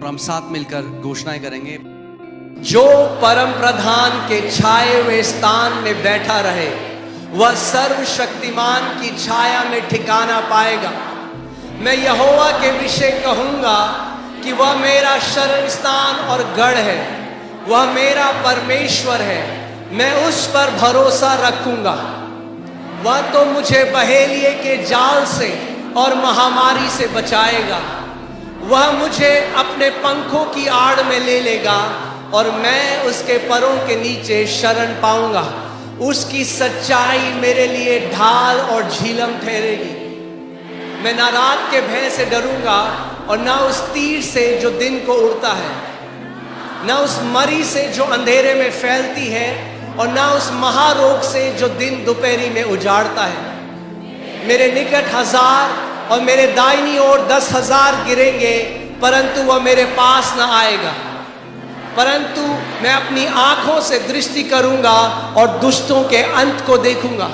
और हम साथ मिलकर घोषणाएं करेंगे। जो परम प्रधान के छाए हुए स्थान में बैठा रहे वह सर्वशक्तिमान की छाया में ठिकाना पाएगा। मैं यहोवा के विषय कहूंगा कि वह मेरा शरण स्थान और गढ़ है, वह मेरा परमेश्वर है, मैं उस पर भरोसा रखूंगा। वह तो मुझे बहेलिए के जाल से और महामारी से बचाएगा। वह मुझे अपने पंखों की आड़ में ले लेगा और मैं उसके परों के नीचे शरण पाऊंगा। उसकी सच्चाई मेरे लिए ढाल और झीलम ठहरेगी। मैं ना रात के भय से डरूंगा और ना उस तीर से जो दिन को उड़ता है, ना उस मरी से जो अंधेरे में फैलती है और ना उस महारोग से जो दिन दोपहरी में उजाड़ता है। मेरे निकट 1000 और मेरे दाहिनी ओर 10,000 गिरेंगे, परंतु वह मेरे पास ना आएगा। परंतु मैं अपनी आंखों से दृष्टि करूंगा और दुष्टों के अंत को देखूंगा।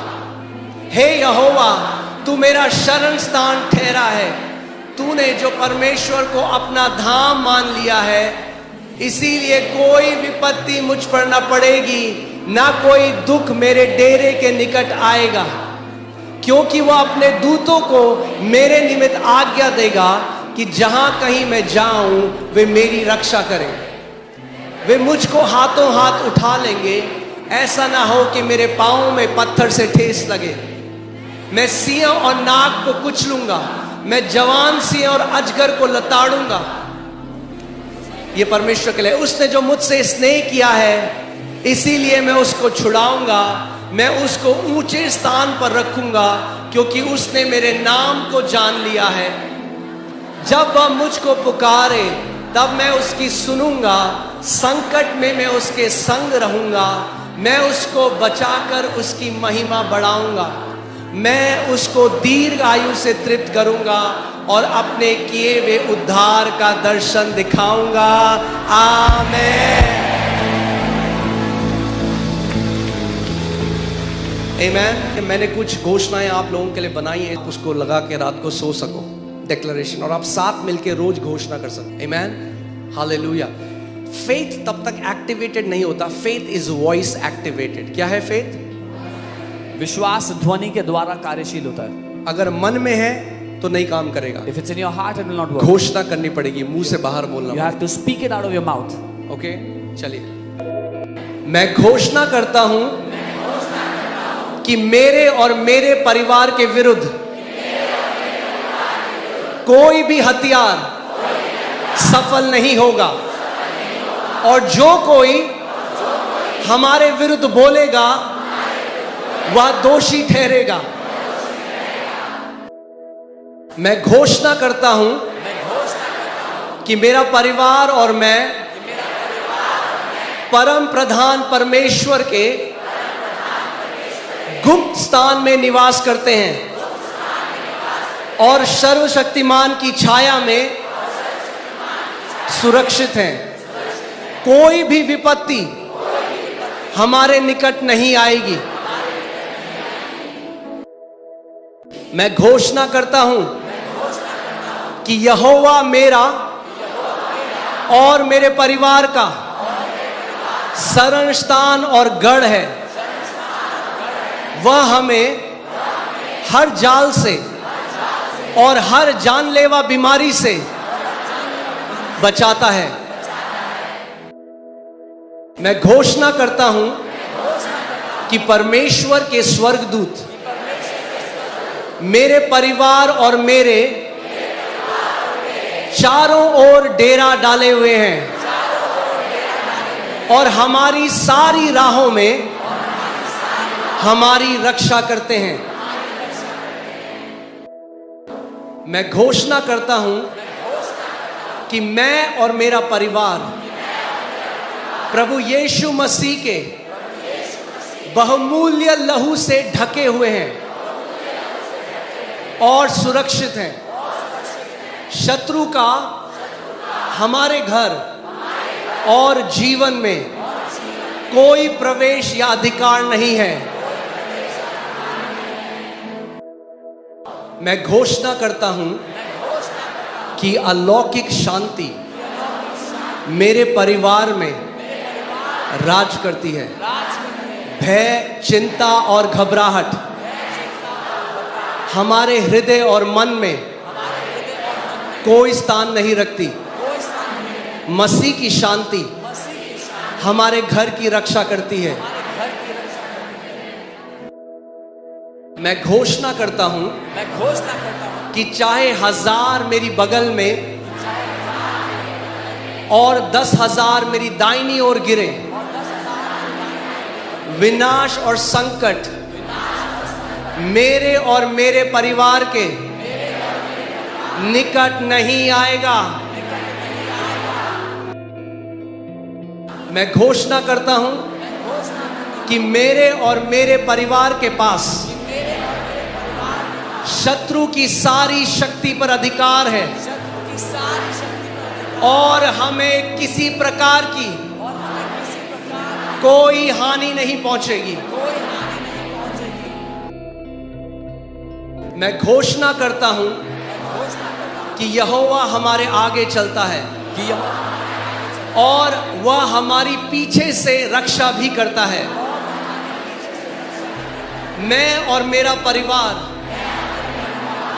हे यहोवा, तू मेरा शरण स्थान ठहरा है। तूने जो परमेश्वर को अपना धाम मान लिया है, इसीलिए कोई विपत्ति मुझ पर न पड़ेगी, ना कोई दुख मेरे डेरे के निकट आएगा। क्योंकि वह अपने दूतों को मेरे निमित्त आज्ञा देगा कि जहां कहीं मैं जाऊं वे मेरी रक्षा करें। वे मुझको हाथों हाथ उठा लेंगे, ऐसा ना हो कि मेरे पांवों में पत्थर से ठेस लगे। मैं सिंह और नाग को कुचलूंगा, मैं जवान सिंह और अजगर को लताड़ूंगा। ये परमेश्वर के लिए, उसने जो मुझसे स्नेह किया है इसीलिए मैं उसको छुड़ाऊंगा। मैं उसको ऊंचे स्थान पर रखूंगा, क्योंकि उसने मेरे नाम को जान लिया है। जब वह मुझको पुकारे तब मैं उसकी सुनूंगा। संकट में मैं उसके संग रहूंगा। मैं उसको बचाकर उसकी महिमा बढ़ाऊंगा। मैं उसको दीर्घ आयु से तृप्त करूंगा और अपने किए हुए उद्धार का दर्शन दिखाऊंगा। आमीन। आमीन। मैंने कुछ घोषणाएं आप लोगों के लिए बनाई हैं, उसको लगा के रात को सो सको, डिक्लेरेशन, और आप साथ मिलके रोज घोषणा कर सकते। आमीन, हालेलुया। फेथ तब तक एक्टिवेटेड नहीं होता, फेथ इज वॉइस एक्टिवेटेड। क्या है फेथ? विश्वास ध्वनि के द्वारा कार्यशील होता है। अगर मन में है तो नहीं काम करेगा। If it's in your heart, it will not work. घोषणा करनी पड़ेगी, मुंह से बाहर बोलना। You have to speak it out of your mouth. Okay, चलिए। मैं घोषणा करता हूं कि मेरे और मेरे परिवार के विरुद्ध कोई भी हथियार सफल नहीं होगा, और जो कोई हमारे विरुद्ध बोलेगा वह दोषी ठहरेगा। मैं घोषणा करता हूं कि मेरा परिवार और मैं परम प्रधान परमेश्वर के गुप्त स्थान में निवास करते हैं और सर्वशक्तिमान की छाया में सुरक्षित हैं। कोई भी विपत्ति हमारे निकट नहीं आएगी। मैं घोषणा करता हूं कि यहोवा मेरा और मेरे परिवार का शरण स्थान और गढ़ है। वह हमें हर जाल से और हर जानलेवा बीमारी से बचाता है। मैं घोषणा करता हूं कि परमेश्वर के स्वर्गदूत मेरे परिवार और मेरे चारों ओर डेरा डाले हुए हैं और हमारी सारी राहों में हमारी रक्षा करते हैं। मैं घोषणा करता हूं कि मैं और मेरा परिवार प्रभु यीशु मसीह के बहुमूल्य लहू से ढके हुए हैं और सुरक्षित हैं। शत्रु का हमारे घर और जीवन में कोई प्रवेश या अधिकार नहीं है। मैं घोषणा करता हूं कि अलौकिक शांति मेरे परिवार में राज करती है। भय, चिंता और घबराहट हमारे हृदय और मन में कोई स्थान नहीं रखती। मसीह की शांति हमारे घर की रक्षा करती है। मैं घोषणा करता हूं कि चाहे 1000 मेरी बगल में और 10,000 मेरी दाहिनी ओर गिरे, विनाश और संकट मेरे और मेरे परिवार के निकट नहीं आएगा। मैं घोषणा करता हूं कि मेरे और मेरे परिवार के पास शत्रु की सारी शक्ति पर अधिकार है और हमें किसी प्रकार की कोई हानि नहीं पहुंचेगी। मैं घोषणा करता हूं कि यहोवा हमारे आगे चलता है और वह हमारी पीछे से रक्षा भी करता है। मैं और मेरा परिवार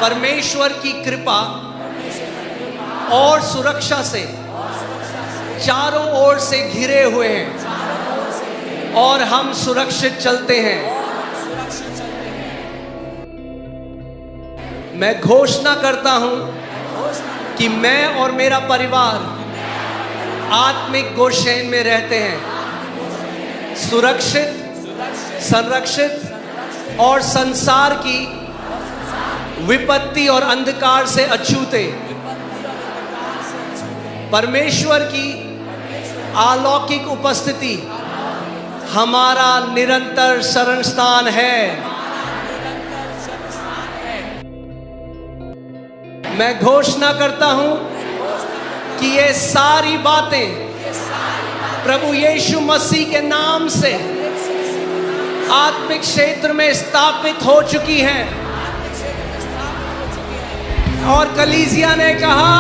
परमेश्वर की कृपा और सुरक्षा से चारों ओर से घिरे हुए हैं और हम सुरक्षित चलते हैं। मैं घोषणा करता हूं कि मैं और मेरा परिवार आत्मिक गोशेन में रहते हैं, सुरक्षित, संरक्षित और संसार की विपत्ति और अंधकार से अछूते। परमेश्वर की अलौकिक उपस्थिति हमारा निरंतर शरण स्थान है। मैं घोषणा करता हूं कि ये सारी बातें प्रभु यीशु मसीह के नाम से आत्मिक क्षेत्र में स्थापित हो चुकी हैं। और कलीसिया ने कहा